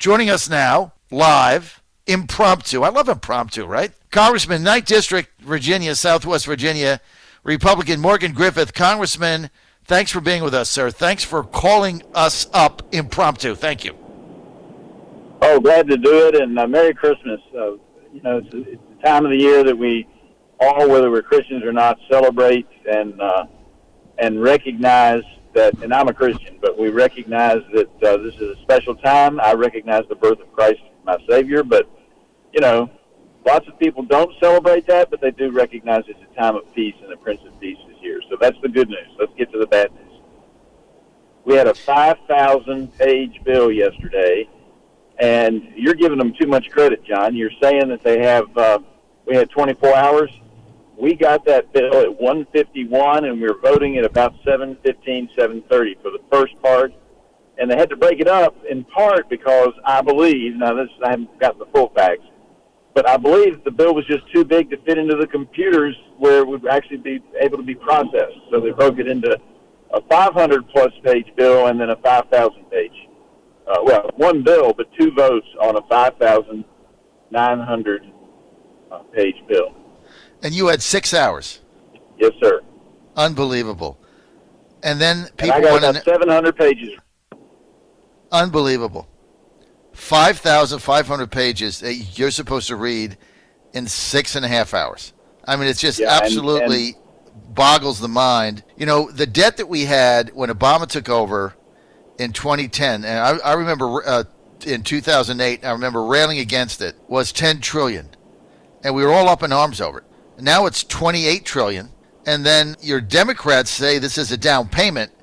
Joining us now, live, impromptu. I love impromptu, right? Congressman, 9th District, Virginia, Southwest Virginia, Republican Morgan Griffith. Congressman, thanks for being with us, sir. Thanks for calling us up impromptu. Thank you. Oh, glad to do it, and Merry Christmas. It's the time of the year that we all, whether we're Christians or not, celebrate and recognize that, and I'm a Christian, but we recognize that this is a special time. I recognize the birth of Christ, my Savior, but, lots of people don't celebrate that, but they do recognize it's a time of peace, and the Prince of Peace is here. So that's the good news. Let's get to the bad news. We had a 5,000-page bill yesterday, and you're giving them too much credit, John. You're saying that they have, we had 24 hours. We got that bill at 1:51, and we were voting at about 7:15, 7:30 for the first part. And they had to break it up in part because I believe, I haven't got the full facts, but I believe the bill was just too big to fit into the computers where it would actually be able to be processed. So they broke it into a 500-plus page bill and then a 5,000-page. One bill, but two votes on a 5,900-page bill. And you had 6 hours. Yes, sir. Unbelievable. And then people I got about 700 pages. Unbelievable. 5,500 pages that you're supposed to read in 6.5 hours. I mean, it's just absolutely boggles the mind. The debt that we had when Obama took over in 2010, and I remember in 2008, I remember railing against it, was $10 trillion. And we were all up in arms over it. Now it's $28 trillion. And then your Democrats say this is a down payment,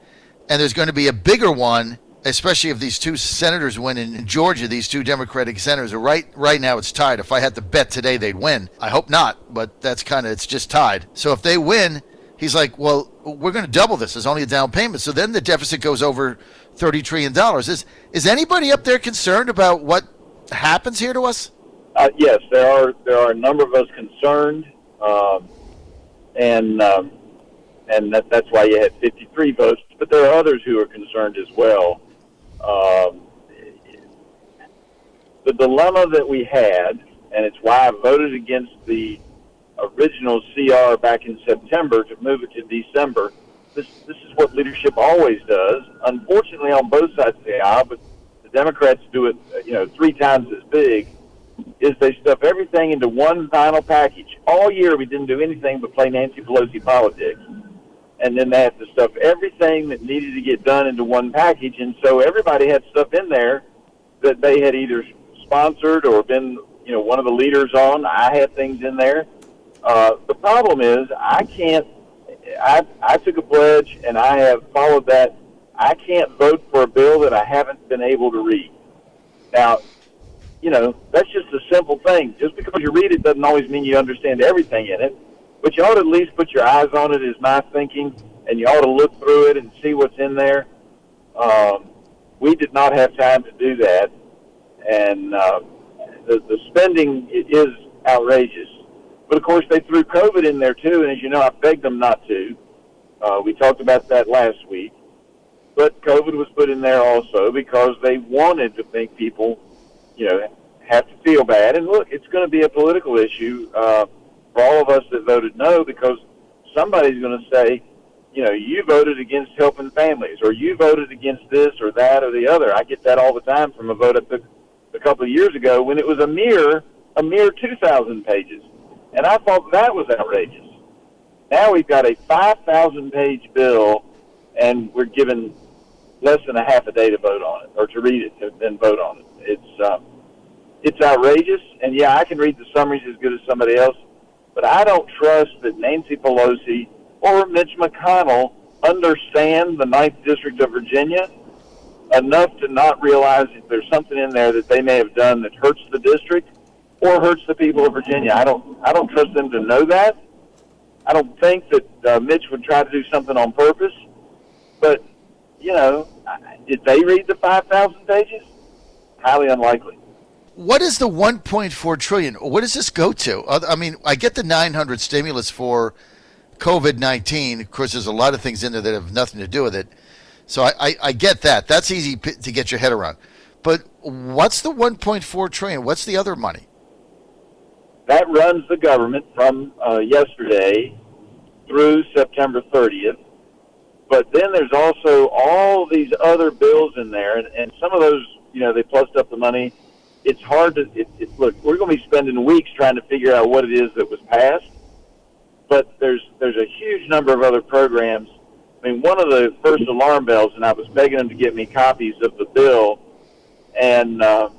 and there's going to be a bigger one, especially if these two senators win in Georgia. These two Democratic senators are right now it's tied. If I had to bet today, they'd win. I hope not, but it's just tied. So if they win, he's like, well, we're going to double this. There's only a down payment. So then the deficit goes over $30 trillion. Is anybody up there concerned about what happens here to us? Yes, there are a number of us concerned, and that's why you had 53 votes. But there are others who are concerned as well. The dilemma that we had, and it's why I voted against the original CR back in September to move it to December. This is what leadership always does. Unfortunately, on both sides of the aisle, but the Democrats do it, 3 times as big. Is they stuff everything into one final package. All year we didn't do anything but play Nancy Pelosi politics. And then they have to stuff everything that needed to get done into one package. And so everybody had stuff in there that they had either sponsored or been, one of the leaders on. I had things in there. The problem is I took a pledge and I have followed that. I can't vote for a bill that I haven't been able to read. Now, that's just a simple thing. Just because you read it doesn't always mean you understand everything in it. But you ought to at least put your eyes on it, is my thinking, and you ought to look through it and see what's in there. We did not have time to do that. And the spending is outrageous. But, of course, they threw COVID in there, too. And, as you know, I begged them not to. We talked about that last week. But COVID was put in there also because they wanted to make people have to feel bad. And look, it's going to be a political issue for all of us that voted no, because somebody's going to say, you voted against helping families, or you voted against this or that or the other. I get that all the time from a vote I took a couple of years ago when it was a mere 2,000 pages. And I thought that was outrageous. Now we've got a 5,000-page bill, and we're given less than a half a day to vote on it, or to read it and then vote on it. It's outrageous, and I can read the summaries as good as somebody else, but I don't trust that Nancy Pelosi or Mitch McConnell understand the 9th District of Virginia enough to not realize that there's something in there that they may have done that hurts the district or hurts the people of Virginia. I don't trust them to know that. I don't think that Mitch would try to do something on purpose, but did they read the 5,000 pages? Highly unlikely. What is the $1.4 trillion? What does this go to? I mean, I get the 900 stimulus for COVID-19. Of course, there's a lot of things in there that have nothing to do with it. So I get that. That's easy to get your head around. But what's the 1.4 trillion? What's the other money? That runs the government from yesterday through September 30th. But then there's also all these other bills in there, and some of those, they plussed up the money. It's hard to look. We're going to be spending weeks trying to figure out what it is that was passed. But there's a huge number of other programs. I mean, one of the first alarm bells, and I was begging them to get me copies of the bill, and I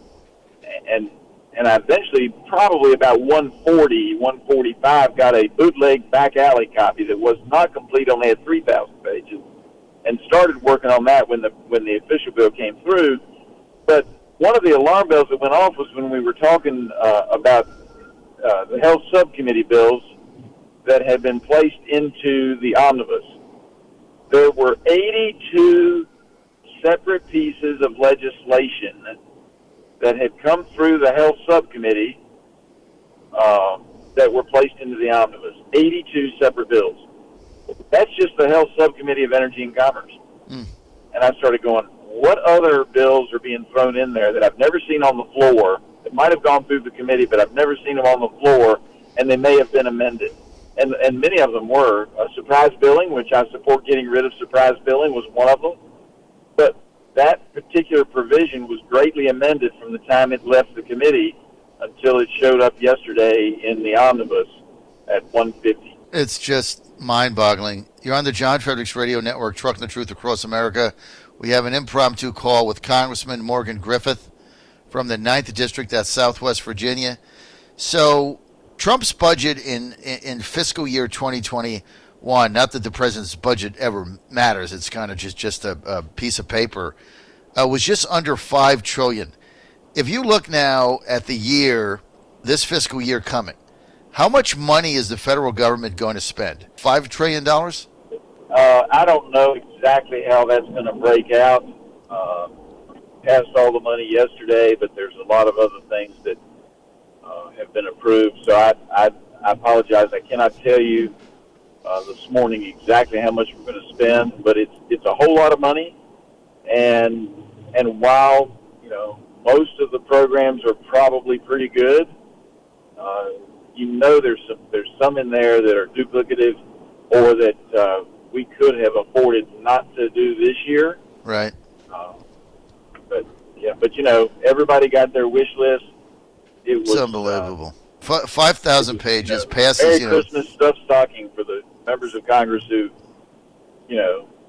eventually, probably about 145, got a bootleg back alley copy that was not complete, only had 3,000 pages, and started working on that when the official bill came through. But one of the alarm bells that went off was when we were talking about the health subcommittee bills that had been placed into the Omnibus. There were 82 separate pieces of legislation that had come through the health subcommittee that were placed into the Omnibus. 82 separate bills. That's just the health subcommittee of Energy and Commerce. And I started going, what other bills are being thrown in there that I've never seen on the floor, that might have gone through the committee, but I've never seen them on the floor, and they may have been amended. And many of them were. Surprise billing, which I support getting rid of surprise billing, was one of them. But that particular provision was greatly amended from the time it left the committee until it showed up yesterday in the Omnibus at 150. It's just mind-boggling. You're on the John Fredericks Radio Network, Trucking the Truth Across America. We have an impromptu call with Congressman Morgan Griffith from the 9th District, that's Southwest Virginia. So Trump's budget in fiscal year 2021, not that the president's budget ever matters, it's kind of just a piece of paper, was just under $5 trillion. If you look now at the year, this fiscal year coming, how much money is the federal government going to spend? $5 trillion? I don't know exactly how that's going to break out. Passed all the money yesterday, but there's a lot of other things that have been approved. So I apologize. I cannot tell you this morning exactly how much we're going to spend, but it's a whole lot of money. And while most of the programs are probably pretty good, there's some in there that are duplicative or that we could have afforded not to do this year. Right. But everybody got their wish list. It's unbelievable. 5,000 pages Merry passes. Christmas stuffed stocking for the members of Congress who,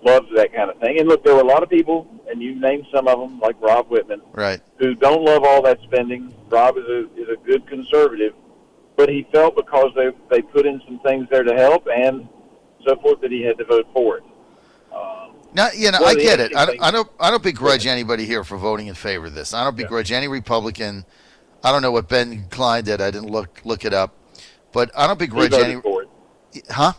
loved that kind of thing. And look, there were a lot of people, and you named some of them, like Rob Whitman, right, who don't love all that spending. Rob is a good conservative, but he felt because they put in some things there to help and so forth that he had to vote for it. Now, I get it. I don't begrudge anybody here for voting in favor of this. I don't begrudge any Republican. I don't know what Ben Klein did. I didn't look it up, but I don't begrudge any. For it. Huh?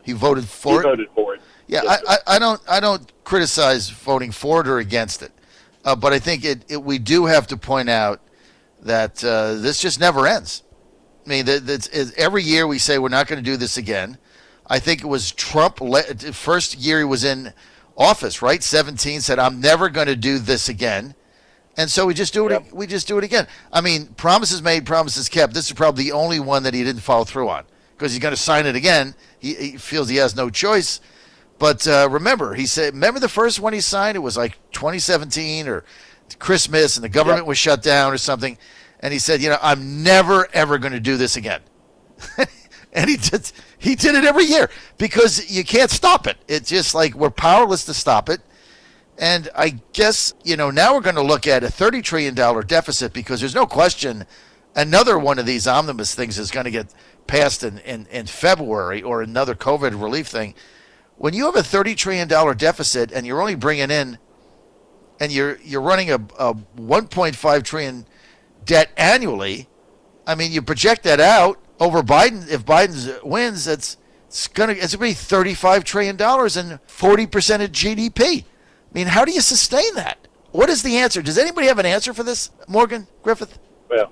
He voted for it. He voted for it. Yeah, yes, I don't criticize voting for it or against it, but I think we do have to point out that this just never ends. I mean, every year we say we're not going to do this again. I think it was Trump, first year he was in office, right? 17, said, I'm never going to do this again. And so we just do it. Yep. We just do it again. I mean, promises made, promises kept. This is probably the only one that he didn't follow through on because he's going to sign it again. He feels he has no choice. But remember the first one he signed? It was like 2017 or Christmas, and the government was shut down or something. And he said, I'm never, ever going to do this again. And he did it every year because you can't stop it. It's just like we're powerless to stop it. And I guess, now we're going to look at a $30 trillion deficit because there's no question another one of these omnibus things is going to get passed in February, or another COVID relief thing. When you have a $30 trillion deficit and you're only bringing in, and you're running a $1.5 trillion debt annually, I mean, you project that out over Biden. If Biden wins, it's going to be $35 trillion and 40% of GDP. I mean, how do you sustain that? What is the answer? Does anybody have an answer for this, Morgan Griffith? Well,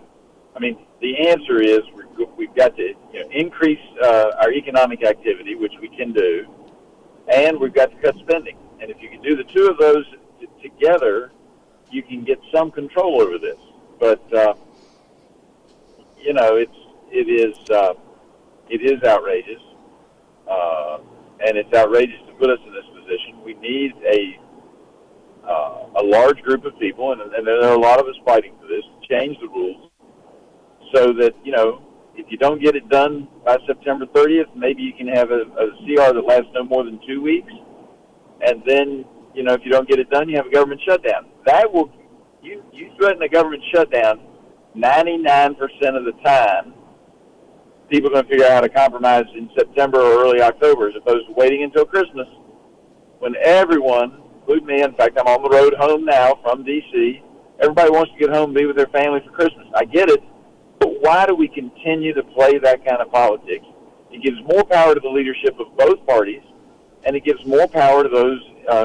I mean, the answer is we've got to increase our economic activity, which we can do, and we've got to cut spending. And if you can do the two of those together, you can get some control over this. But it is outrageous, and it's outrageous to put us in this position. We need a large group of people, and there are a lot of us fighting for this, to change the rules so that, if you don't get it done by September 30th, maybe you can have a CR that lasts no more than 2 weeks. And then, if you don't get it done, you have a government shutdown. That will, you threaten a government shutdown, 99% of the time, people are going to figure out how to compromise in September or early October, as opposed to waiting until Christmas, when everyone, including me, in fact, I'm on the road home now from D.C., everybody wants to get home and be with their family for Christmas. I get it, but why do we continue to play that kind of politics? It gives more power to the leadership of both parties, and it gives more power to those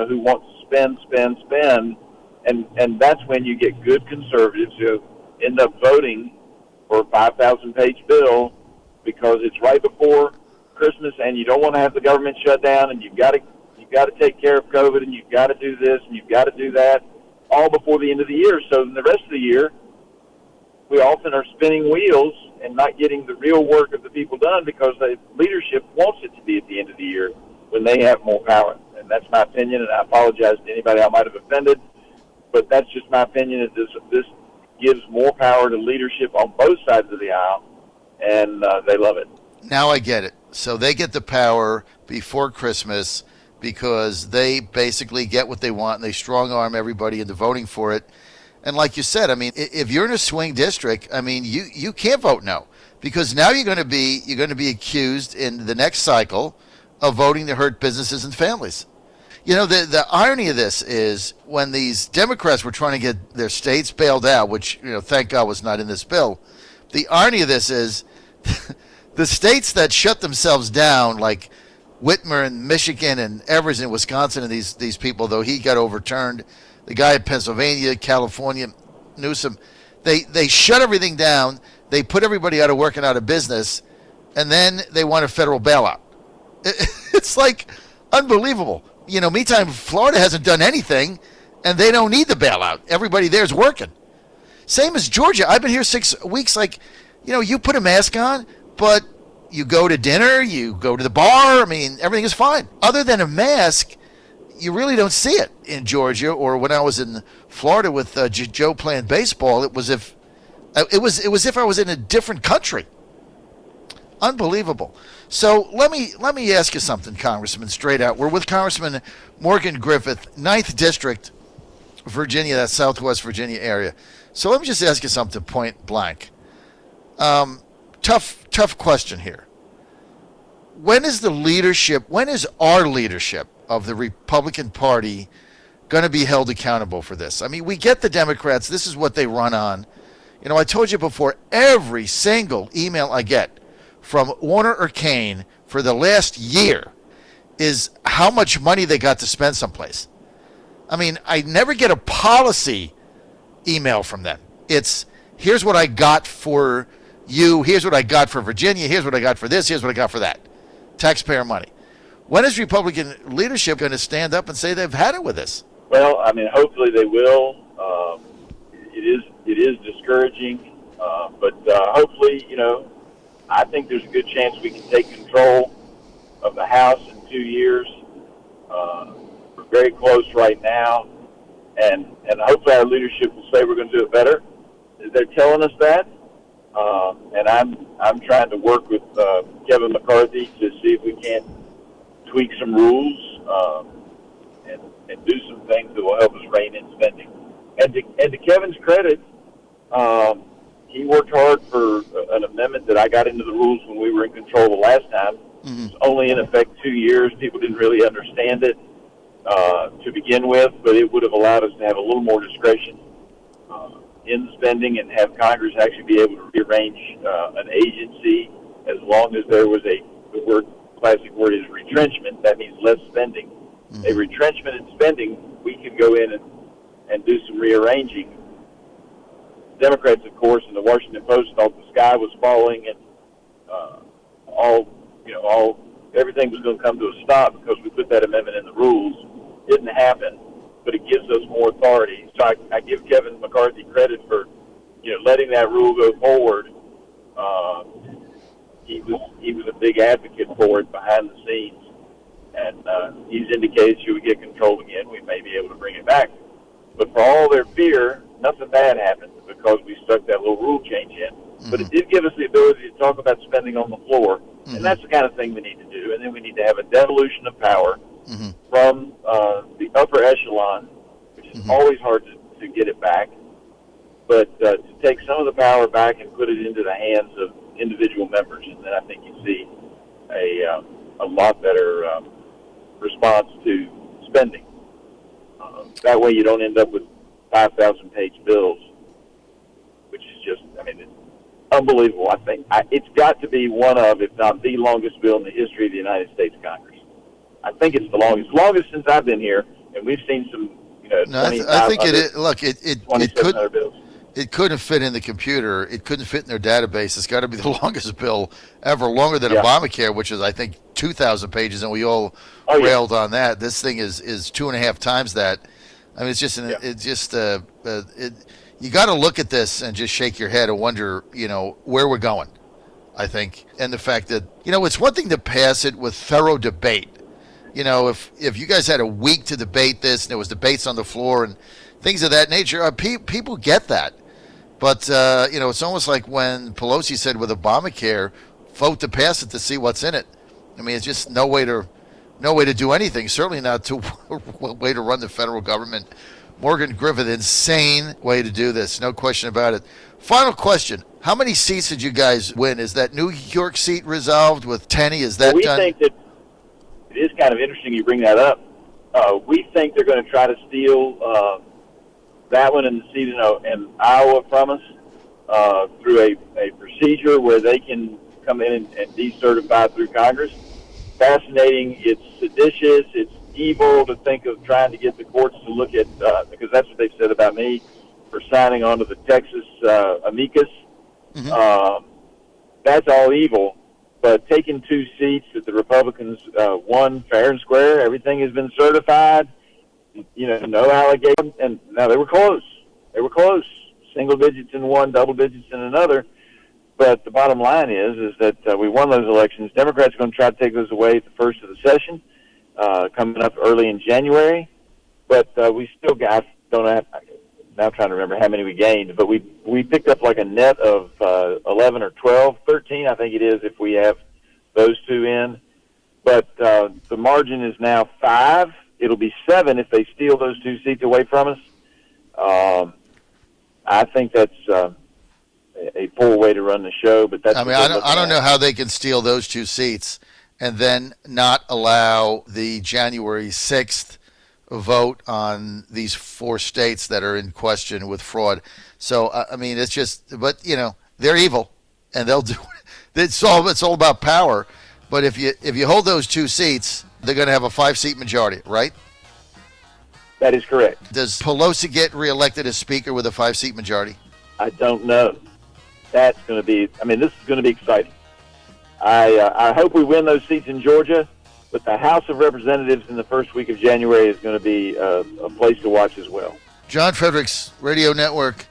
who want to spend, and that's when you get good conservatives who end up voting for a 5,000-page bill because it's right before Christmas, and you don't want to have the government shut down, and you've got to take care of COVID, and you've got to do this, and you've got to do that, all before the end of the year. So in the rest of the year, we often are spinning wheels and not getting the real work of the people done because the leadership wants it to be at the end of the year when they have more power. And that's my opinion, and I apologize to anybody I might have offended, but that's just my opinion. This gives more power to leadership on both sides of the aisle, and they love it. Now I get it. So they get the power before Christmas because they basically get what they want and they strong-arm everybody into voting for it. And like you said, I mean, if you're in a swing district, I mean, you can't vote no because now you're going to be accused in the next cycle of voting to hurt businesses and families. The irony of this is when these Democrats were trying to get their states bailed out, which, thank God was not in this bill. The irony of this is the states that shut themselves down, like Whitmer in Michigan and Evers in Wisconsin, and these people, though he got overturned, the guy in Pennsylvania, California, Newsom, they shut everything down, they put everybody out of work and out of business, and then they want a federal bailout. It's like unbelievable. Meantime, Florida hasn't done anything, and they don't need the bailout. Everybody there's working. Same as Georgia. I've been here 6 weeks. You put a mask on, but you go to dinner, you go to the bar. I mean, everything is fine. Other than a mask, you really don't see it in Georgia. Or when I was in Florida with Joe playing baseball, it was if I was in a different country. Unbelievable. So let me ask you something, Congressman, straight out. We're with Congressman Morgan Griffith, 9th District, Virginia, that Southwest Virginia area. So let me just ask you something point blank. Tough question here. When is our leadership of the Republican Party going to be held accountable for this? I mean, we get the Democrats. This is what they run on. I told you before, every single email I get from Warner or Kane for the last year is how much money they got to spend someplace. I mean, I never get a policy email from them. It's, here's what I got for you, here's what I got for Virginia, here's what I got for this, here's what I got for that. Taxpayer money. When is Republican leadership going to stand up and say they've had it with this? Well, I mean, hopefully they will. It is discouraging, but hopefully, I think there's a good chance we can take control of the House in 2 years. We're very close right now, and hopefully our leadership will say we're going to do it better. They're telling us that, and I'm trying to work with Kevin McCarthy to see if we can't tweak some rules and do some things that will help us rein in spending. And to Kevin's credit, he worked hard for an amendment that I got into the rules when we were in control the last time. Mm-hmm. It was only in effect 2 years. People didn't really understand it to begin with, but it would have allowed us to have a little more discretion in spending and have Congress actually be able to rearrange an agency as long as there was the classic word is retrenchment. That means less spending. Mm-hmm. A retrenchment in spending, we could go in and do some rearranging. Democrats, of course, and the Washington Post thought the sky was falling and everything was going to come to a stop because we put that amendment in the rules. Didn't happen. but it gives us more authority. So I give Kevin McCarthy credit for, letting that rule go forward. He was a big advocate for it behind the scenes, and he's indicated should we get control again, we may be able to bring it back. But for all their fear, nothing bad happened because we stuck that little rule change in. Mm-hmm. But it did give us the ability to talk about spending on the floor, mm-hmm. and that's the kind of thing we need to do. And then we need to have a devolution of power mm-hmm. from the upper echelon, which is mm-hmm. always hard to get it back, but to take some of the power back and put it into the hands of individual members, and then I think you see a lot better response to spending. That way you don't end up with 5,000-page bills, which is just, it's unbelievable. I think it's got to be one of, if not the longest bill in the history of the United States Congress. I think it's the longest since I've been here, and we've seen some, No, I think it is. Look, it couldn't fit in the computer. It couldn't fit in their database. It's got to be the longest bill ever, longer than Obamacare, which is, I think, 2,000 pages, and we all railed on that. This thing is 2.5 times that. It's just, you got to look at this and just shake your head and wonder, where we're going, I think. And the fact that, it's one thing to pass it with thorough debate. If you guys had a week to debate this and there was debates on the floor and things of that nature, people get that. But, it's almost like when Pelosi said with Obamacare, vote to pass it to see what's in it. It's just no way to do anything, certainly not to a way to run the federal government. Morgan Griffith, insane way to do this, no question about it. Final question, how many seats did you guys win? Is that New York seat resolved with Tenney? Is that done? We think that it is kind of interesting you bring that up. We think they're going to try to steal that one and the seat in Iowa from us through a procedure where they can come in and decertify through Congress. Fascinating. It's seditious. It's evil to think of trying to get the courts to look at, because that's what they've said about me, for signing on to the Texas amicus. Mm-hmm. That's all evil. But taking 2 seats that the Republicans won fair and square, everything has been certified. No allegation. And now they were close. They were close. Single digits in one, double digits in another. But the bottom line is that we won those elections. Democrats are going to try to take those away at the first of the session, coming up early in January. But we still got, now I'm trying to remember how many we gained, but we picked up like a net of 11 or 12, 13 I think it is if we have those 2 in. But the margin is now 5. It'll be 7 if they steal those 2 seats away from us. I think that's a poor way to run the show, but that's. I don't know how they can steal those 2 seats and then not allow the January 6th vote on these 4 states that are in question with fraud. So it's just, but they're evil, and they'll do it. It's all about power. But if you hold those 2 seats, they're going to have a 5-seat majority, right? That is correct. Does Pelosi get reelected as Speaker with a 5-seat majority? I don't know. That's going to be, this is going to be exciting. I hope we win those seats in Georgia, but the House of Representatives in the first week of January is going to be a place to watch as well. John Fredericks Radio Network.